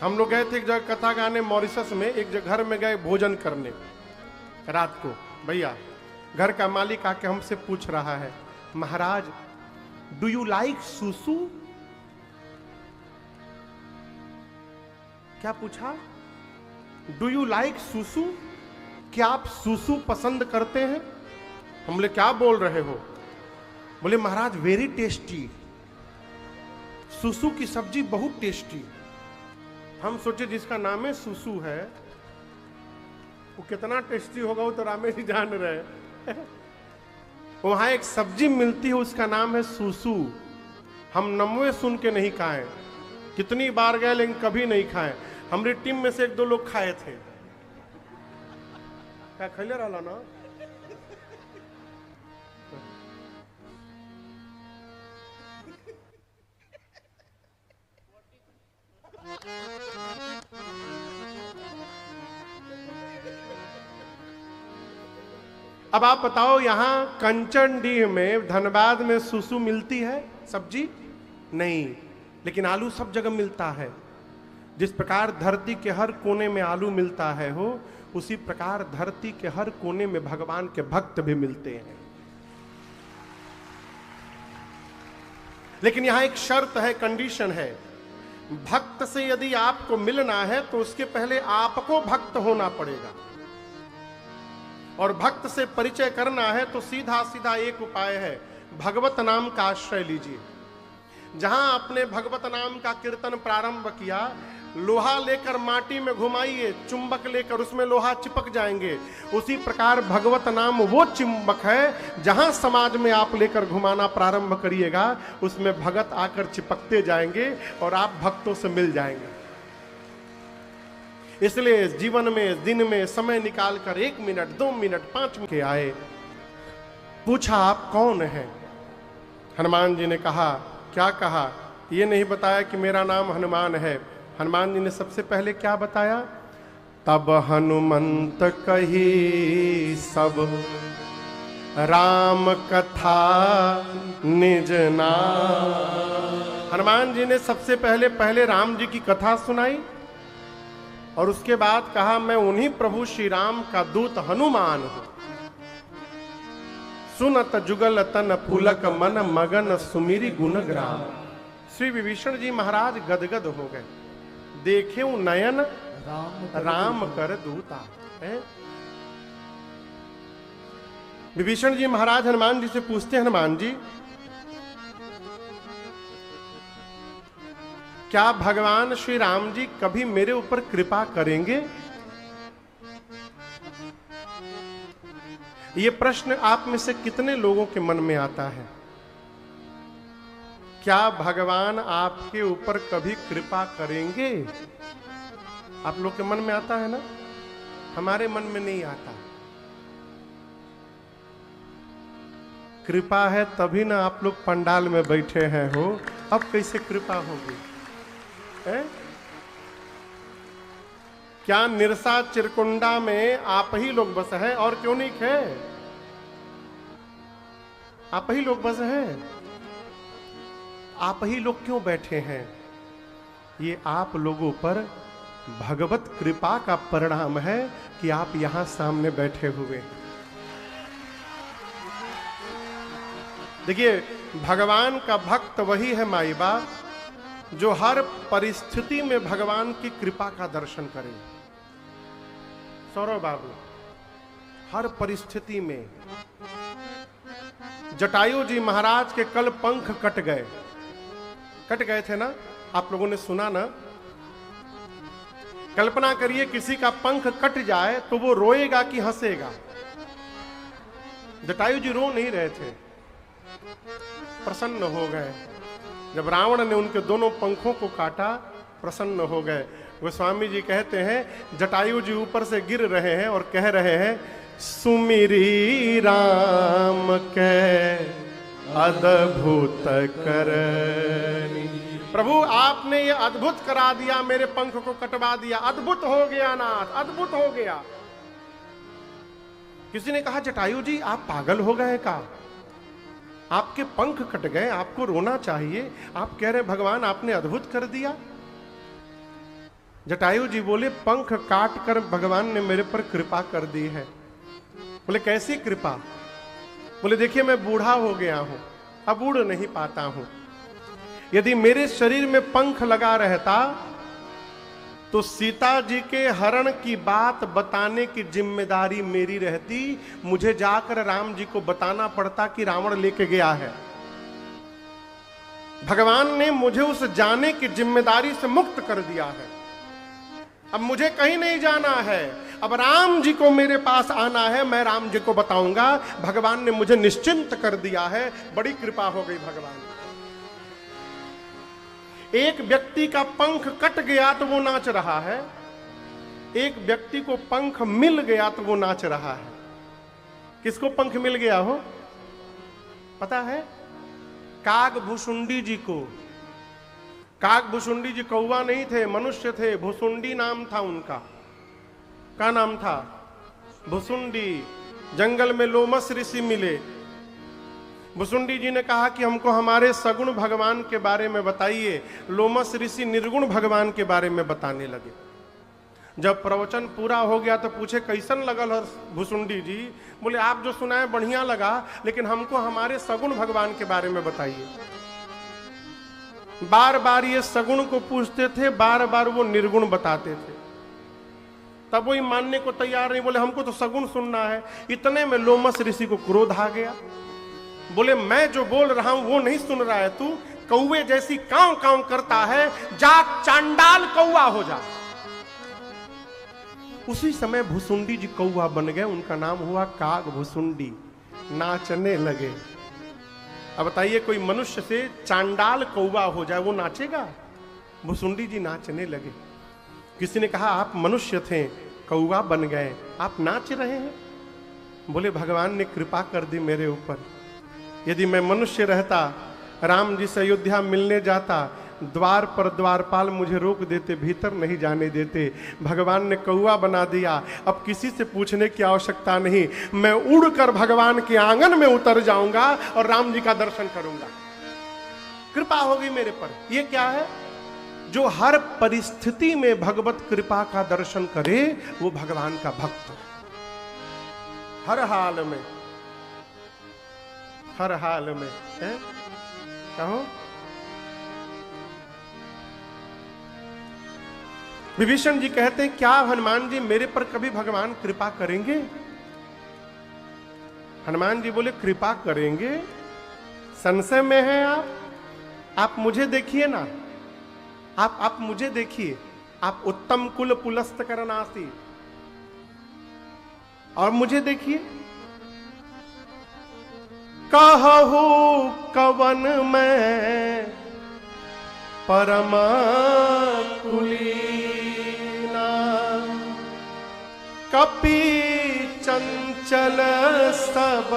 हम लोग गए थे एक जगह कथा गाने मॉरिशस में, एक जगह घर में गए भोजन करने रात को। भैया घर का मालिक आके हमसे पूछ रहा है, महाराज डू यू लाइक सुसु? क्या पूछा? डू यू लाइक सुसु? क्या आप सुसु पसंद करते हैं? हम बोले क्या बोल रहे हो? बोले महाराज वेरी टेस्टी, सुसु की सब्जी बहुत टेस्टी। हम सोचे जिसका नाम है सुसु है वो कितना टेस्टी होगा वो तो रामे जी जान रहे। वहां एक सब्जी मिलती है उसका नाम है सुसु। हम नमवे सुन के नहीं खाए, कितनी बार गए लेकिन कभी नहीं खाए। हमारी टीम में से एक दो लोग खाए थे। क्या खैले रहा ना? अब आप बताओ यहां कंचनडीह में धनबाद में सुसु मिलती है सब्जी? नहीं, लेकिन आलू सब जगह मिलता है। जिस प्रकार धरती के हर कोने में आलू मिलता है हो, उसी प्रकार धरती के हर कोने में भगवान के भक्त भी मिलते हैं। लेकिन यहां एक शर्त है, कंडीशन है। भक्त से यदि आपको मिलना है तो उसके पहले आपको भक्त होना पड़ेगा। और भक्त से परिचय करना है तो सीधा सीधा एक उपाय है, भगवत नाम का आश्रय लीजिए। जहां आपने भगवत नाम का कीर्तन प्रारंभ किया, लोहा लेकर माटी में घुमाइए, चुंबक लेकर उसमें लोहा चिपक जाएंगे। उसी प्रकार भगवत नाम वो चुंबक है, जहां समाज में आप लेकर घुमाना प्रारंभ करिएगा उसमें भगत आकर चिपकते जाएंगे और आप भक्तों से मिल जाएंगे। इसलिए जीवन में दिन में समय निकालकर 1 मिनट 2 मिनट 5 मिनट आए। पूछा आप कौन हैं? हनुमान जी ने कहा। क्या कहा? ये नहीं बताया कि मेरा नाम हनुमान है। हनुमान जी ने सबसे पहले क्या बताया? तब हनुमंत कही सब राम कथा निज नाम। हनुमान जी ने सबसे पहले राम जी की कथा सुनाई और उसके बाद कहा मैं उन्हीं प्रभु श्री राम का दूत हनुमान हूं। सुनत जुगल तन पुलक मन मगन सुमिरी गुणग्राम। श्री विभीषण जी महाराज गदगद हो गए। देखे नयन राम कर दूता है। विभीषण जी महाराज हनुमान जी से पूछते हैं, हनुमान जी क्या भगवान श्री राम जी कभी मेरे ऊपर कृपा करेंगे? ये प्रश्न आप में से कितने लोगों के मन में आता है? क्या भगवान आपके ऊपर कभी कृपा करेंगे? आप लोग के मन में आता है ना? हमारे मन में नहीं आता। कृपा है तभी ना आप लोग पंडाल में बैठे हैं हो, अब कैसे कृपा होगी? है? क्या निरसा चिरकुंडा में आप ही लोग बस हैं और क्यों नहीं है? आप ही लोग बस हैं। आप ही लोग क्यों बैठे हैं? ये आप लोगों पर भगवत कृपा का परिणाम है कि आप यहां सामने बैठे हुए। देखिए, भगवान का भक्त वही है माई बाप जो हर परिस्थिति में भगवान की कृपा का दर्शन करे। सौरव बाबू, हर परिस्थिति में। जटायु जी महाराज के कल पंख कट गए थे ना? आप लोगों ने सुना ना? कल्पना करिए किसी का पंख कट जाए तो वो रोएगा कि हंसेगा? जटायु जी रो नहीं रहे थे, प्रसन्न हो गए। जब रावण ने उनके दोनों पंखों को काटा, प्रसन्न हो गए। गोस्वामी जी कहते हैं जटायु जी ऊपर से गिर रहे हैं और कह रहे हैं, सुमिरी राम के अद्भुत करनी। प्रभु आपने ये अद्भुत करा दिया, मेरे पंख को कटवा दिया, अद्भुत हो गया नाथ, अद्भुत हो गया। किसी ने कहा जटायु जी आप पागल हो गए का? आपके पंख कट गए, आपको रोना चाहिए। आप कह रहे भगवान आपने अद्भुत कर दिया। जटायु जी बोले पंख काट कर भगवान ने मेरे पर कृपा कर दी है। बोले कैसी कृपा? बोले देखिए मैं बूढ़ा हो गया हूं, अब उड़ नहीं पाता हूं। यदि मेरे शरीर में पंख लगा रहता तो सीता जी के हरण की बात बताने की जिम्मेदारी मेरी रहती। मुझे जाकर राम जी को बताना पड़ता कि रावण लेके गया है। भगवान ने मुझे उस जाने की जिम्मेदारी से मुक्त कर दिया है। अब मुझे कहीं नहीं जाना है, अब राम जी को मेरे पास आना है, मैं राम जी को बताऊंगा। भगवान ने मुझे निश्चिंत कर दिया है। बड़ी कृपा हो गई भगवान। एक व्यक्ति का पंख कट गया तो वो नाच रहा है, एक व्यक्ति को पंख मिल गया तो वो नाच रहा है। किसको पंख मिल गया हो पता है? काग भुसुंडी जी को। काग भुसुंडी जी कौवा नहीं थे, मनुष्य थे। भुसुंडी नाम था उनका। क्या नाम था? भुसुंडी। जंगल में लोमस ऋषि मिले। भुसुंडी जी ने कहा कि हमको हमारे सगुण भगवान के बारे में बताइए। लोमस ऋषि निर्गुण भगवान के बारे में बताने लगे। जब प्रवचन पूरा हो गया तो पूछे कैसन लगल हर भुसुंडी जी? बोले आप जो सुनाए बढ़िया लगा, लेकिन हमको हमारे सगुण भगवान के बारे में बताइए। बार बार ये सगुण को पूछते थे, बार बार वो निर्गुण बताते थे। तब वो मानने को तैयार नहीं। बोले हमको तो सगुण सुनना है। इतने में लोमस ऋषि को क्रोध आ गया। बोले मैं जो बोल रहा हूं वो नहीं सुन रहा है तू? कौवे जैसी कांव कांव करता है, जा चांडाल कौवा हो जा। उसी समय भुसुंडी जी कौवा बन गए। उनका नाम हुआ काग भुसुंडी। नाचने लगे। अब बताइए कोई मनुष्य से चांडाल कौवा हो जाए, वो नाचेगा? भुसुंडी जी नाचने लगे। किसी ने कहा आप मनुष्य थे, कौवा बन गए, आप नाच रहे हैं? बोले भगवान ने कृपा कर दी मेरे ऊपर। यदि मैं मनुष्य रहता, राम जी से अयोध्या मिलने जाता, द्वार पर द्वारपाल मुझे रोक देते, भीतर नहीं जाने देते। भगवान ने कौवा बना दिया। अब किसी से पूछने की आवश्यकता नहीं, मैं उड़कर भगवान के आंगन में उतर जाऊंगा और राम जी का दर्शन करूंगा। कृपा होगी मेरे पर। ये क्या है? जो हर परिस्थिति में भगवत कृपा का दर्शन करे वो भगवान का भक्त है। हर हाल में, हर हाल में है? कहो विभीषण जी कहते हैं क्या हनुमान जी मेरे पर कभी भगवान कृपा करेंगे? हनुमान जी बोले कृपा करेंगे, संशय में है आप मुझे देखिए ना, आप मुझे देखिए। आप उत्तम कुल पुलस्त करनासी, और मुझे देखिए। कहू कवन में परमा कुलीना, कपि चंचल सब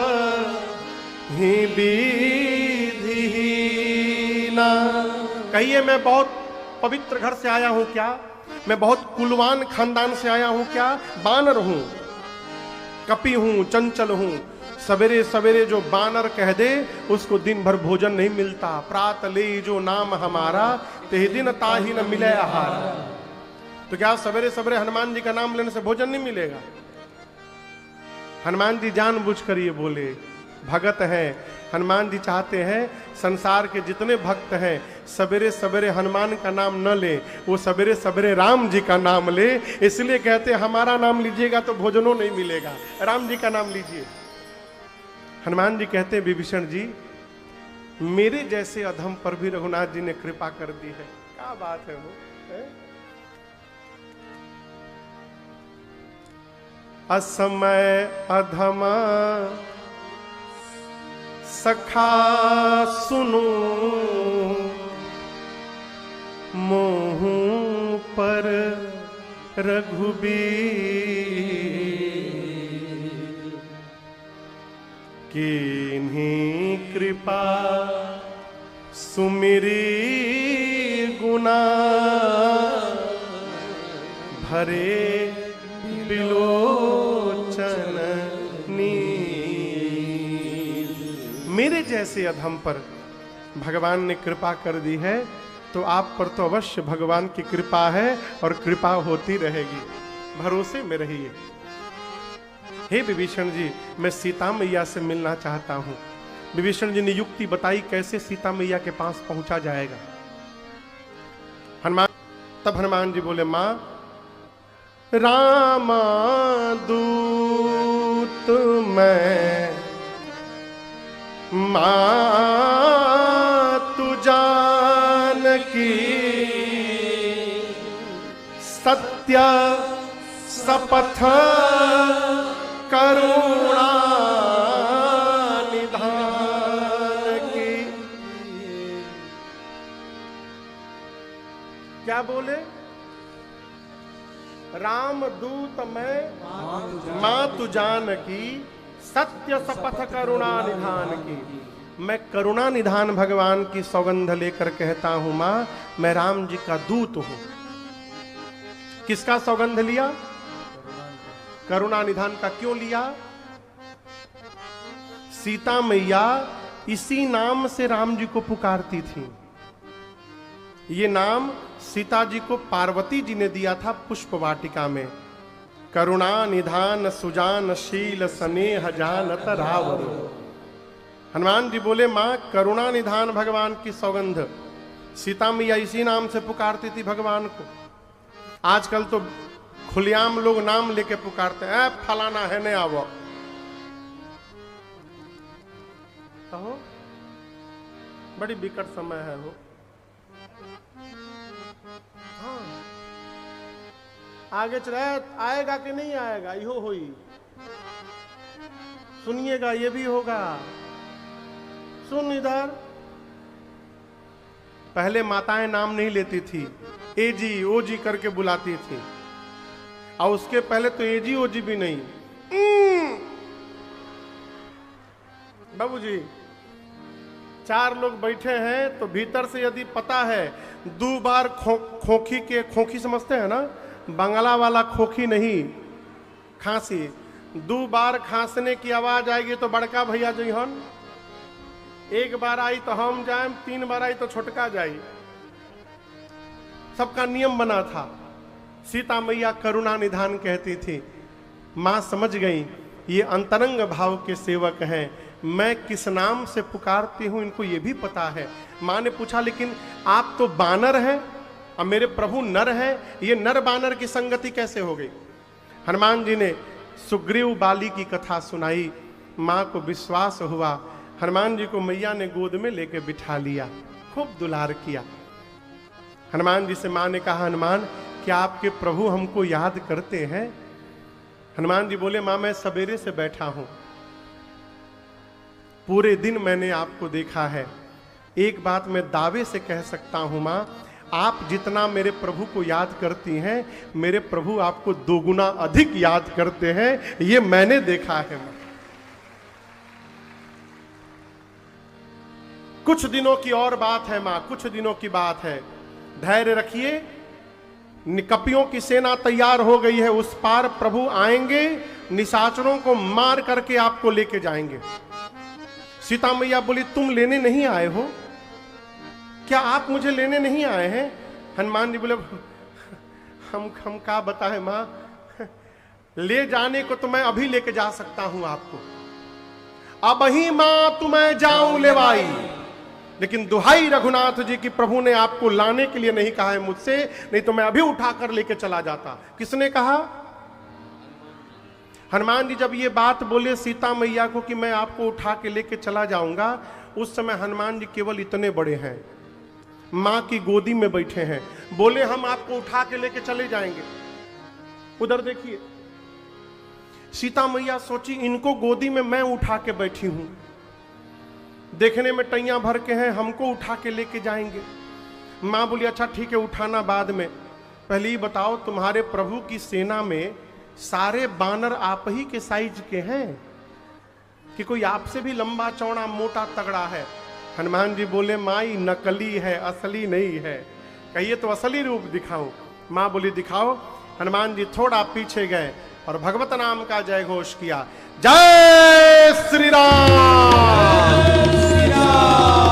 ही विधिहीना। कहिए मैं बहुत पवित्र घर से आया हूं क्या? मैं बहुत कुलवान खानदान से आया हूं क्या? बानर हूं, कपि हूं, चंचल हूं। सवेरे सवेरे जो बानर कह दे उसको दिन भर भोजन नहीं मिलता। प्रात ले जो नाम हमारा, ते दिन ताही न मिले आहारा। तो क्या सवेरे सवेरे हनुमान जी का नाम लेने से भोजन नहीं मिलेगा? हनुमान जी जानबूझकर ये बोले, भगत हैं। हनुमान जी चाहते हैं संसार के जितने भक्त हैं सवेरे सवेरे हनुमान का नाम न ले, वो सवेरे सवेरे राम जी का नाम ले। इसलिए कहते हैं हमारा नाम लीजिएगा तो भोजनों नहीं मिलेगा, राम जी का नाम लीजिए। हनुमान जी कहते हैं विभीषण जी मेरे जैसे अधम पर भी रघुनाथ जी ने कृपा कर दी है। क्या बात है वो है? असमय अधमा सखा सुनो, मोहू पर रघुबीर, किन्हीं कृपा सुमिरी गुना, भरे बिलोचन नीर। मेरे जैसे अधम पर भगवान ने कृपा कर दी है। तो आप पर तो अवश्य भगवान की कृपा है और कृपा होती रहेगी, भरोसे में रहिए। हे विभीषण जी, मैं सीता मैया से मिलना चाहता हूं। विभीषण जी ने युक्ति बताई कैसे सीता मैया के पास पहुंचा जाएगा। तब हनुमान जी बोले, मां रामा दूत मैं मातु जानकी, सत्य शपथ करुणा निधान की। क्या बोले? राम दूत मैं मातु जानकी, सत्य शपथ करुणा निधान की। मैं करुणा निधान भगवान की सौगंध लेकर कहता हूं, मां मैं राम जी का दूत हूं। किसका सौगंध लिया? करुणा निधान का। क्यों लिया? सीता मैया इसी नाम से राम जी को पुकारती थी। ये नाम सीता जी को पार्वती जी ने दिया था पुष्प वाटिका में। करुणा निधान सुजान शील स्नेह जानत रावर। हनुमान जी बोले, मां करुणा निधान भगवान की सौगंध। सीता मैया इसी नाम से पुकारती थी भगवान को। आजकल तो खुलेआम लोग नाम लेके पुकारते हैं, फलाना है ने आवो। कहो बड़ी विकट समय है वो। हाँ आगे चले आएगा कि नहीं आएगा, यो हुई सुनिएगा, ये भी होगा। सुन इधर, पहले माताएं नाम नहीं लेती थी, ए जी ओ जी करके बुलाती थी। और उसके पहले तो ए जी ओ जी भी नहीं। बाबूजी 4 लोग बैठे हैं तो भीतर से यदि पता है 2 बार खोखी के, खोखी समझते हैं ना, बंगला वाला खोखी नहीं, खांसी, 2 बार खांसने की आवाज आएगी तो बड़का भैया जइहन, 1 बार आई तो हम जाए, 3 बार आई तो छोटका जाई। सबका नियम बना था। सीता मैया करुणा निधान कहती थी। मां समझ गई ये अंतरंग भाव के सेवक हैं, मैं किस नाम से पुकारती हूं इनको ये भी पता है। मां ने पूछा, लेकिन आप तो बानर हैं और मेरे प्रभु नर हैं, ये नर बानर की संगति कैसे हो गई? हनुमान जी ने सुग्रीव बाली की कथा सुनाई। मां को विश्वास हुआ। हनुमान जी को मैया ने गोद में लेके बिठा लिया, खूब दुलार किया। हनुमान जी से मां ने कहा, हनुमान क्या आपके प्रभु हमको याद करते हैं? हनुमान जी बोले, मां मैं सवेरे से बैठा हूं, पूरे दिन मैंने आपको देखा है। एक बात मैं दावे से कह सकता हूं मां, आप जितना मेरे प्रभु को याद करती हैं, मेरे प्रभु आपको 2 गुना अधिक याद करते हैं, ये मैंने देखा है। कुछ दिनों की और बात है मां, कुछ दिनों की बात है, धैर्य रखिए। कपियों की सेना तैयार हो गई है, उस पार प्रभु आएंगे, निशाचरों को मार करके आपको लेके जाएंगे। सीता मैया बोली, तुम लेने नहीं आए हो क्या? आप मुझे लेने नहीं आए हैं? हनुमान जी बोले, हम क्या बताएं मां, ले जाने को तो मैं अभी लेके जा सकता हूं आपको, अब ही मां तुम्हें जाऊं लेवाई, लेकिन दुहाई रघुनाथ जी की प्रभु ने आपको लाने के लिए नहीं कहा है मुझसे, नहीं तो मैं अभी उठाकर लेके चला जाता। किसने कहा? हनुमान जी जब ये बात बोले सीता मैया को कि मैं आपको उठा के लेके चला जाऊंगा, उस समय हनुमान जी केवल इतने बड़े हैं, मां की गोदी में बैठे हैं। बोले हम आपको उठा के लेके चले जाएंगे। उधर देखिए, सीता मैया सोची इनको गोदी में मैं उठा के बैठी हूं, देखने में टैया भर के हैं, हमको उठा के लेके जाएंगे। मां बोली अच्छा ठीक है, उठाना बाद में, पहले ही बताओ तुम्हारे प्रभु की सेना में सारे बानर आप ही के साइज के हैं कि कोई आपसे भी लंबा चौड़ा मोटा तगड़ा है? हनुमान जी बोले, माई नकली है, असली नहीं है। कहिए तो असली रूप दिखाऊं? मां बोली दिखाओ। हनुमान जी थोड़ा पीछे गए और भगवत नाम का जय घोष किया, जय श्री राम,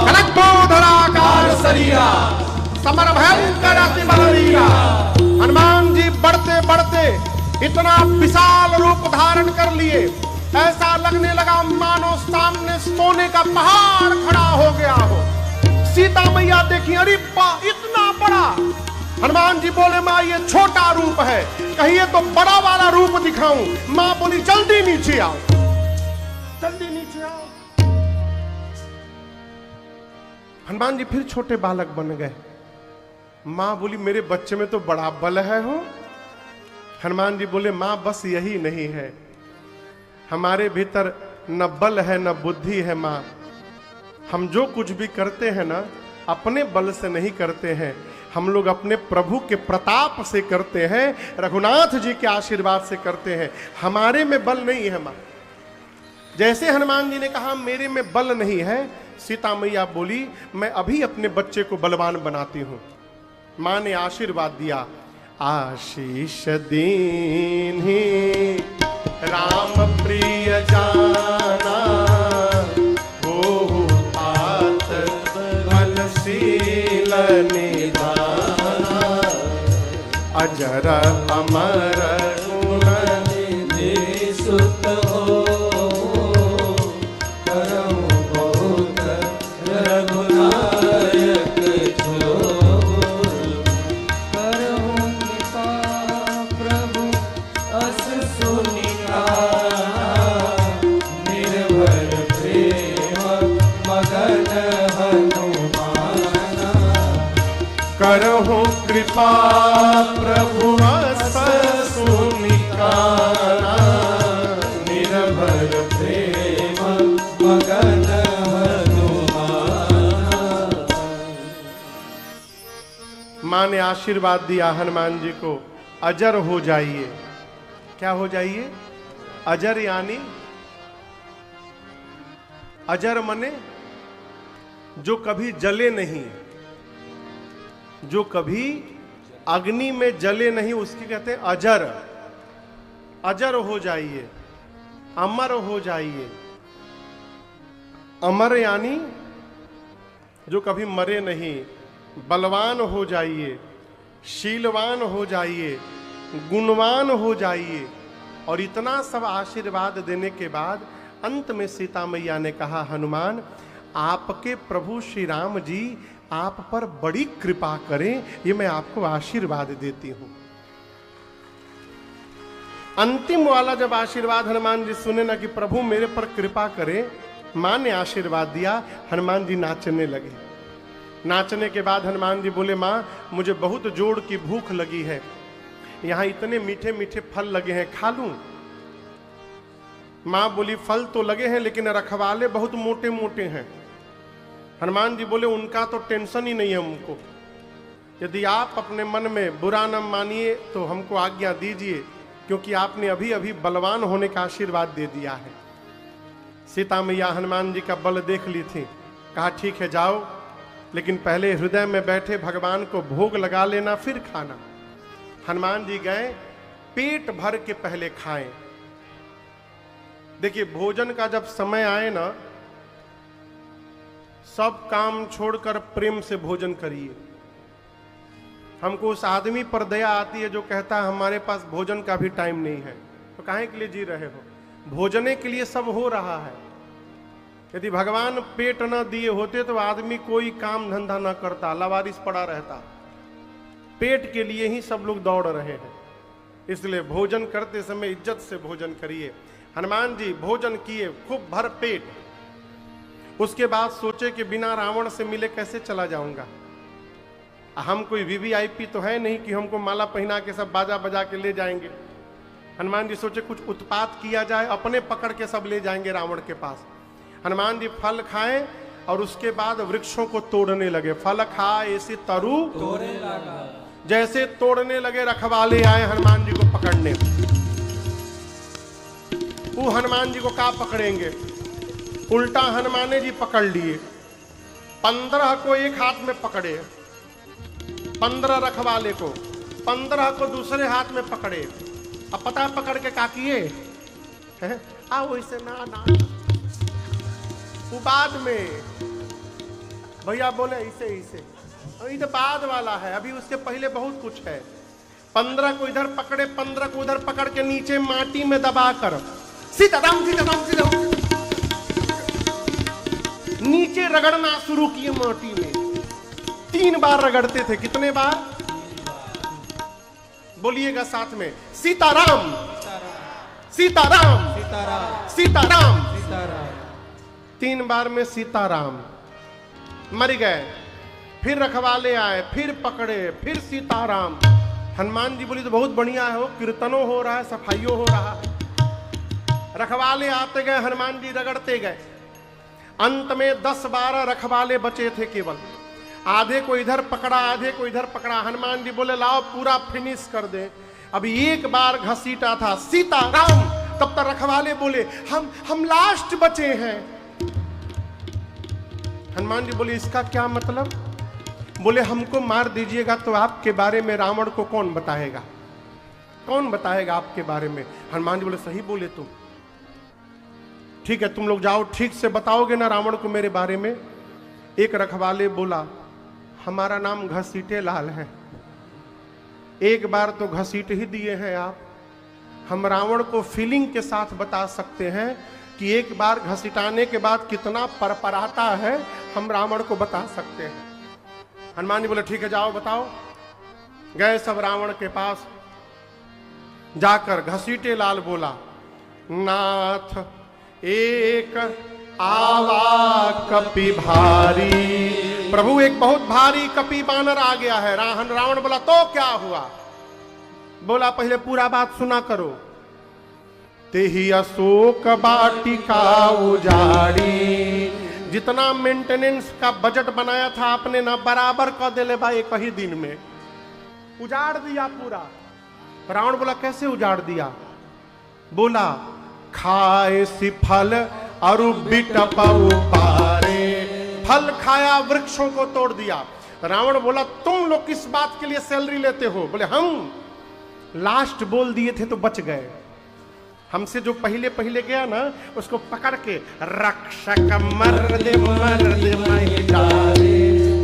कनक बोधराकार शरीरा, समर भयंकर अति बलवीरा। हनुमान जी बढ़ते बढ़ते इतना विशाल रूप धारण कर लिए, ऐसा लगने लगा मानो सामने सोने का पहाड़ खड़ा हो गया हो। सीता मैया देखी, अरे इतना बड़ा। हनुमान जी बोले माँ ये छोटा रूप है, कहिए तो बड़ा वाला रूप दिखाऊं। माँ बोली जल्दी नीचे आओ, जल्दी नीचे आओ। हनुमान जी फिर छोटे बालक बन गए। माँ बोली मेरे बच्चे में तो बड़ा बल है हो। हनुमान जी बोले माँ बस यही नहीं है, हमारे भीतर न बल है न बुद्धि है माँ। हम जो कुछ भी करते हैं ना अपने बल से नहीं करते हैं, हम लोग अपने प्रभु के प्रताप से करते हैं, रघुनाथ जी के आशीर्वाद से करते हैं। हमारे में बल नहीं है माँ। जैसे हनुमान जी ने कहा मेरे में बल नहीं है, सीता मैया बोली मैं अभी अपने बच्चे को बलवान बनाती हूं। मां ने आशीर्वाद दिया, आशीष दीन्ही राम प्रिय जाना, हो आत बलशील निधाना, अजर अमर गुण निधि सुत हो, करहु कृपा प्रभु सुनिकाना, निर्भर प्रेम मगन हनुमाना। मां ने आशीर्वाद दिया हनुमान जी को, अजर हो जाइए। क्या हो जाइए? अजर यानी अजर मने जो कभी जले नहीं, जो कभी अग्नि में जले नहीं, उसकी कहते हैं अजर। अजर हो जाइए, अमर हो जाइए। अमर यानी जो कभी मरे नहीं, बलवान हो जाइए, शीलवान हो जाइए, गुणवान हो जाइए। और इतना सब आशीर्वाद देने के बाद अंत में सीता मैया ने कहा हनुमान आपके प्रभु श्री राम जी आप पर बड़ी कृपा करें, ये मैं आपको आशीर्वाद देती हूं। अंतिम वाला जब आशीर्वाद हनुमान जी सुने ना कि प्रभु मेरे पर कृपा करें, मां ने आशीर्वाद दिया, हनुमान जी नाचने लगे। नाचने के बाद हनुमान जी बोले मां मुझे बहुत जोर की भूख लगी है, यहां इतने मीठे मीठे फल लगे हैं, खा लूं? मां बोली फल तो लगे हैं लेकिन रखवाले बहुत मोटे मोटे हैं। हनुमान जी बोले उनका तो टेंशन ही नहीं है हमको, यदि आप अपने मन में बुरा न मानिए तो हमको आज्ञा दीजिए, क्योंकि आपने अभी अभी बलवान होने का आशीर्वाद दे दिया है। सीता मैया हनुमान जी का बल देख ली थी, कहा ठीक है जाओ, लेकिन पहले हृदय में बैठे भगवान को भोग लगा लेना फिर खाना। हनुमान जी गए, पेट भर के पहले खाएं। देखिए भोजन का जब समय आए ना, सब काम छोड़कर प्रेम से भोजन करिए। हमको उस आदमी पर दया आती है जो कहता है हमारे पास भोजन का भी टाइम नहीं है, तो काहे के लिए जी रहे हो? भोजने के लिए सब हो रहा है। यदि भगवान पेट न दिए होते तो आदमी कोई काम धंधा न करता, लावारिस पड़ा रहता। पेट के लिए ही सब लोग दौड़ रहे हैं, इसलिए भोजन करते समय इज्जत से भोजन करिए। हनुमान जी भोजन किए खूब भर पेट। उसके बाद सोचे कि बिना रावण से मिले कैसे चला जाऊंगा। हम कोई वीवीआईपी तो है नहीं कि हमको माला पहना के सब बाजा बजा के ले जाएंगे। हनुमान जी सोचे कुछ उत्पात किया जाए, अपने पकड़ के सब ले जाएंगे रावण के पास। हनुमान जी फल खाएं और उसके बाद वृक्षों को तोड़ने लगे। फल खाए ऐसे तरु तोड़ने लगा। जैसे तोड़ने लगे रखवाले आए हनुमान जी को पकड़ने। वो हनुमान जी को क्या पकड़ेंगे, उल्टा हनुमान जी पकड़ लिए। 15 को एक हाथ में पकड़े, 15 रखवाले को, 15 को दूसरे हाथ में पकड़े। अब पता पकड़ के क्या किए, आओ इसे ना ना, वो बाद में भैया बोले इसे इसे ये तो बाद वाला है, अभी उसके पहले बहुत कुछ है। 15 को इधर पकड़े, 15 को उधर पकड़ के नीचे माटी में दबाकर सीताराम सीताराम सीताराम नीचे रगड़ना शुरू किए माटी में। 3 बार रगड़ते थे। कितने बार बोलिएगा साथ में? सीताराम सीताराम सीताराम सीताराम सीताराम। 3 बार में सीताराम मर गए। फिर रखवाले आए, फिर पकड़े, फिर सीताराम। हनुमान जी बोली तो बहुत बढ़िया है, वो कीर्तनों हो रहा है, सफाइयों हो रहा है। रखवाले आते गए, हनुमान जी रगड़ते गए। अंत में 10-12 रखवाले बचे थे केवल। आधे को इधर पकड़ा, आधे को इधर पकड़ा। हनुमान जी बोले लाओ पूरा फिनिश कर दे। अभी एक बार घसीटा था सीताराम, तब तक रखवाले बोले हम लास्ट बचे हैं। हनुमान जी बोले इसका क्या मतलब? बोले हमको मार दीजिएगा तो आपके बारे में रावण को कौन बताएगा? कौन बताएगा आपके बारे में? हनुमान जी बोले सही बोले तुम। ठीक है तुम लोग जाओ, ठीक से बताओगे ना रावण को मेरे बारे में? एक रखवाले बोला हमारा नाम घसीटे लाल है। एक बार तो घसीट ही दिए हैं आप। हम रावण को फीलिंग के साथ बता सकते हैं कि एक बार घसीटाने के बाद कितना परपराता है, हम रावण को बता सकते हैं। हनुमान जी बोले ठीक है जाओ बताओ। गए सब रावण के पास। जाकर घसीटे लाल बोला नाथ एक आवा कपि भारी। प्रभु एक बहुत भारी कपि बानर आ गया है। रावण बोला तो क्या हुआ? बोला पहले पूरा बात सुना करो। तेही अशोक वाटिका उजाड़ी। जितना मेंटेनेंस का बजट बनाया था आपने ना, बराबर कर दे ले भाई एक ही दिन में उजाड़ दिया पूरा। रावण बोला कैसे उजाड़ दिया? बोला खाए सी फल अरु बिटपउ पारे। फल खाया, वृक्षों को तोड़ दिया। रावण बोला तुम लोग किस बात के लिए सैलरी लेते हो? बोले हम लास्ट बोल दिए थे तो बच गए। हमसे जो पहले पहले गया ना उसको पकड़ के रक्षक मर्द महिला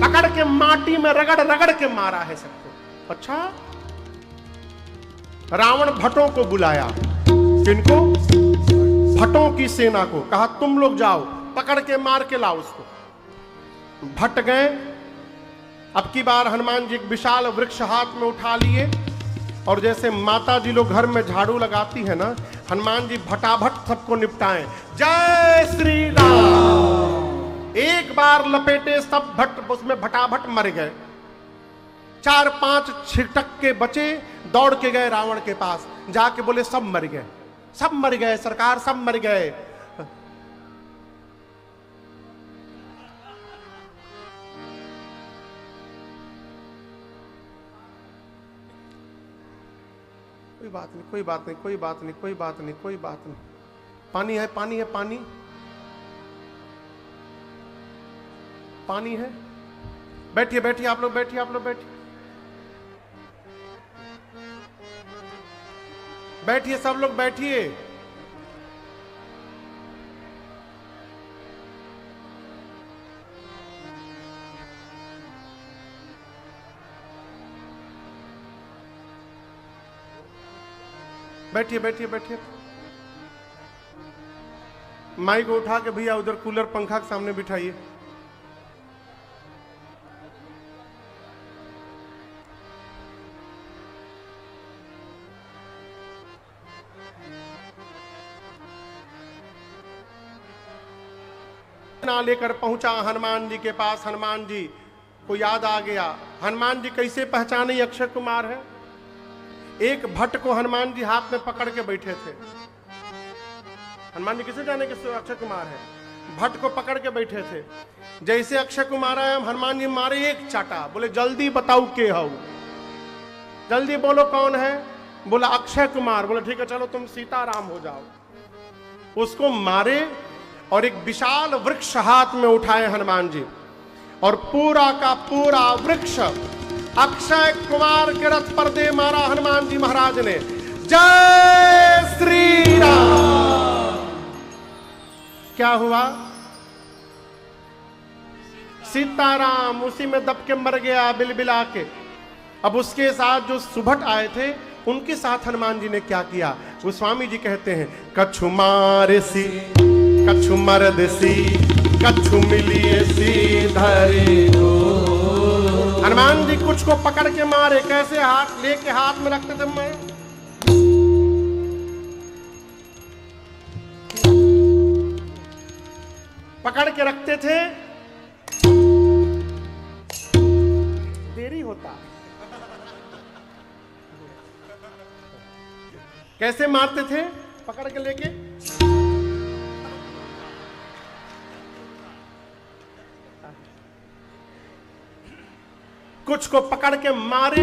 पकड़ के माटी में रगड़ रगड़ के मारा है सबको। अच्छा रावण भट्टों को बुलाया। किनको? भट्टों की सेना को। कहा तुम लोग जाओ पकड़ के मार के लाओ उसको। भट्ट गए। अब की बार हनुमान जी एक विशाल वृक्ष हाथ में उठा लिए और जैसे माता जी लोग घर में झाड़ू लगाती है ना, हनुमान जी भटाभट सबको निपटाएं। जय श्री राम। एक बार लपेटे सब भट्ट उसमें भटाभट मर गए। 4-5 छिटक के बचे, दौड़ के गए रावण के पास। जाके बोले सब मर गए, सब मर गए सरकार, सब मर गए। कोई बात नहीं, कोई बात नहीं, कोई बात नहीं, कोई बात नहीं, कोई बात नहीं। पानी है, पानी है, पानी पानी है। बैठिए बैठिए आप लोग, बैठिए आप लोग, बैठिए बैठिए सब लोग बैठिए। बैठिए बैठिए बैठिए। माइक को उठा के भैया उधर कूलर पंखा के सामने बिठाइए। ना लेकर पहुंचा हनुमान जी के पास। हनुमान जी को याद आ गया। हनुमान जी कैसे पहचाने अक्षय कुमार है? एक भट्ट को हनुमान जी हाथ में पकड़ के बैठे थे। हनुमान जी किसे जाने कि अक्षय कुमार है? भट्ट को पकड़ के बैठे थे। जैसे अक्षय कुमार आया, हनुमान जी मारे एक चाटा। बोले जल्दी बताओ के हो, जल्दी बोलो कौन है? बोला अक्षय कुमार। बोले ठीक है चलो तुम सीताराम हो जाओ। उसको मारे और एक विशाल वृक्ष हाथ में उठाए हनुमान जी, और पूरा का पूरा वृक्ष अक्षय कुमार के रथ पर दे मारा हनुमान जी महाराज ने। जय श्री राम। क्या हुआ? सीताराम उसी में दब के मर गया बिलबिला के। अब उसके साथ जो सुभट आए थे उनके साथ हनुमान जी ने क्या किया, गोस्वामी जी कहते हैं कछु मारे सी कछु मर्द सी कछु मिलिए सी धरे हो। हनुमान जी कुछ को पकड़ के मारे, कैसे हाथ लेके हाथ में रखते थे, मैं पकड़ के रखते थे, देरी होता। कैसे मारते थे, पकड़ के लेके कुछ को पकड़ के मारे।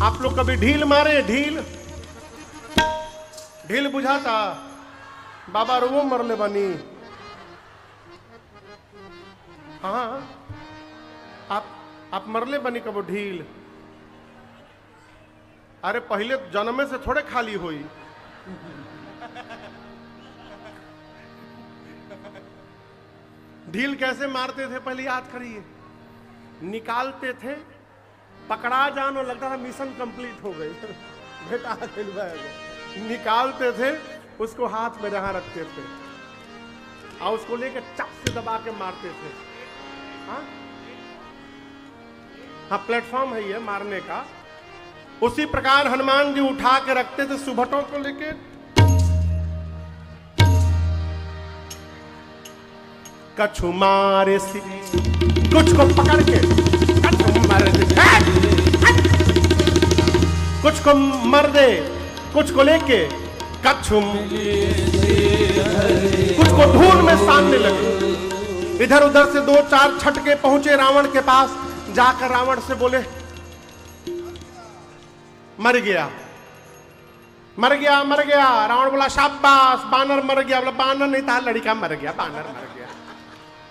आप लोग कभी ढील मारे, ढील ढील बुझाता बाबा रो मरले बनी। हाँ आप मरले बनी कबो ढील। अरे पहले जन्म से थोड़े खाली हुई। ढील कैसे मारते थे पहले याद करिए। निकालते थे, पकड़ा जानो लगता था मिशन कंप्लीट हो गई बेटा निकालते थे, उसको हाथ में जहां रखते थे और उसको लेके चक से दबा के मारते थे। हाँ प्लेटफॉर्म है ये मारने का। उसी प्रकार हनुमान जी उठा के रखते थे सुभटों को लेके। कछु मारे सी कुछ को पकड़ के, कछु मर दे, कुछ को मर दे, कुछ को लेके कछु, कुछ को धूल में सामने लगे। इधर उधर से दो चार छटके पहुंचे रावण के पास, जाकर रावण से बोले मर गया मर गया मर गया। रावण बोला शाबाश बानर मर गया। बोला बानर नहीं था, लड़का मर गया, बानर मर गया।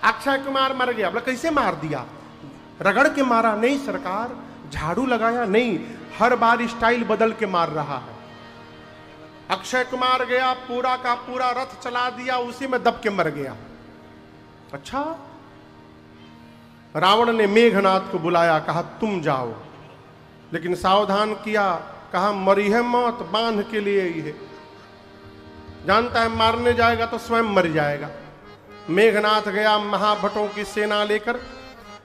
अक्षय कुमार मर गया। बोला कैसे मार दिया, रगड़ के मारा? नहीं सरकार, झाड़ू लगाया नहीं, हर बार स्टाइल बदल के मार रहा है। अक्षय कुमार गया, पूरा का पूरा रथ चला दिया, उसी में दब के मर गया। अच्छा। रावण ने मेघनाथ को बुलाया, कहा तुम जाओ, लेकिन सावधान किया, कहा मरी है मौत बांध के लिए ही है, जानता है मारने जाएगा तो स्वयं मर जाएगा। मेघनाथ गया महाभटों की सेना लेकर।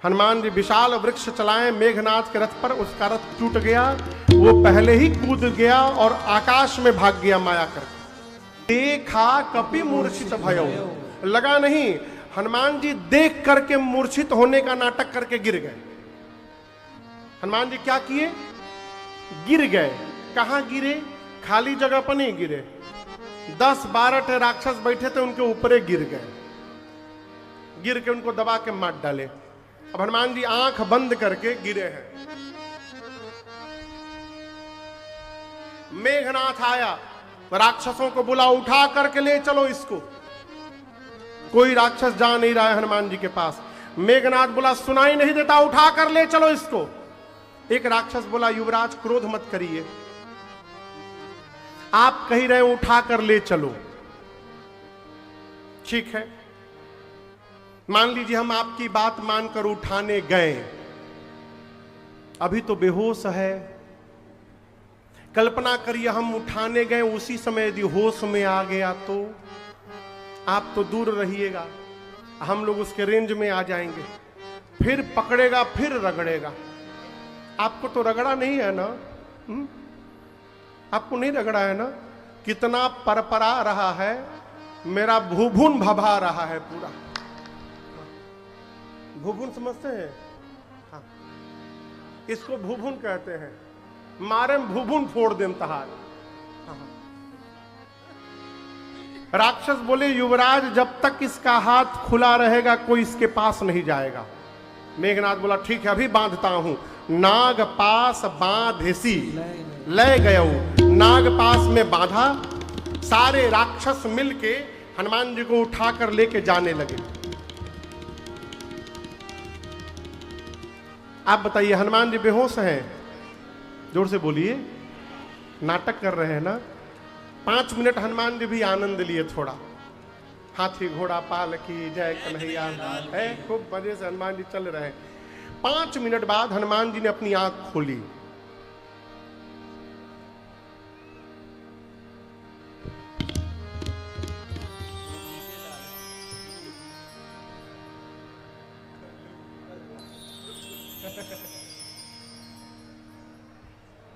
हनुमान जी विशाल वृक्ष चलाए मेघनाथ के रथ पर, उसका रथ टूट गया, वो पहले ही कूद गया और आकाश में भाग गया माया कर। देखा कपि मूर्छित भयो, लगा नहीं। हनुमान जी देख करके मूर्छित होने का नाटक करके गिर गए। हनुमान जी क्या किए, गिर गए। कहां गिरे, खाली जगह पर नहीं गिरे, 10-12 राक्षस बैठे थे उनके ऊपर गिर गए। गिर के उनको दबा के मार डाले। अब हनुमान जी आंख बंद करके गिरे हैं। मेघनाथ आया, राक्षसों को बुला, उठा करके ले चलो इसको। कोई राक्षस जा नहीं रहा है हनुमान जी के पास। मेघनाथ बोला सुनाई नहीं देता, उठा कर ले चलो इसको। एक राक्षस बोला युवराज क्रोध मत करिए, आप कह रहे हैं उठा कर ले चलो, ठीक है, मान लीजिए हम आपकी बात मानकर उठाने गए, अभी तो बेहोश है। कल्पना करिए हम उठाने गए, उसी समय यदि होश में आ गया तो आप तो दूर रहिएगा, हम लोग उसके रेंज में आ जाएंगे, फिर पकड़ेगा फिर रगड़ेगा। आपको तो रगड़ा नहीं है ना, आपको नहीं रगड़ा है ना? कितना परपरा रहा है, मेरा भूभुन भभा रहा है पूरा। भूभुन समझते हैं? हाँ, इसको भूभुन कहते हैं। मारे में भूभुन फोड़ देम तहार। हाँ। राक्षस बोले युवराज जब तक इसका हाथ खुला रहेगा कोई इसके पास नहीं जाएगा। मेघनाथ बोला ठीक है अभी बांधता हूं। नाग पास बांधेसी ले गयो, नाग पास में बांधा। सारे राक्षस मिलके हनुमान जी को उठाकर लेके जाने लगे। आप बताइए हनुमान जी बेहोश हैं? जोर से बोलिए, नाटक कर रहे हैं ना? 5 मिनट हनुमान जी भी आनंद लिए थोड़ा। हाथी घोड़ा पाल की जय कन्हैया है। खूब मजे से हनुमान जी चल रहे हैं। 5 मिनट बाद हनुमान जी ने अपनी आंख खोली।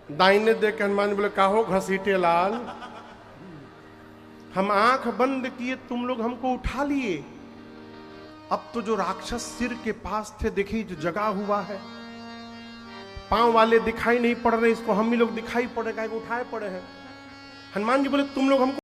दाहिने देख के हनुमान जी बोले, काहो घसीटे लाल, हम आंख बंद किए, तुम लोग हमको उठा लिए। अब तो जो राक्षस सिर के पास थे, देखिए जो जगा हुआ है, पांव वाले दिखाई नहीं पड़ रहे, इसको हम ही लोग दिखाई पड़ेगा, उठाए पड़े हैं। हनुमान जी बोले, तुम लोग हमको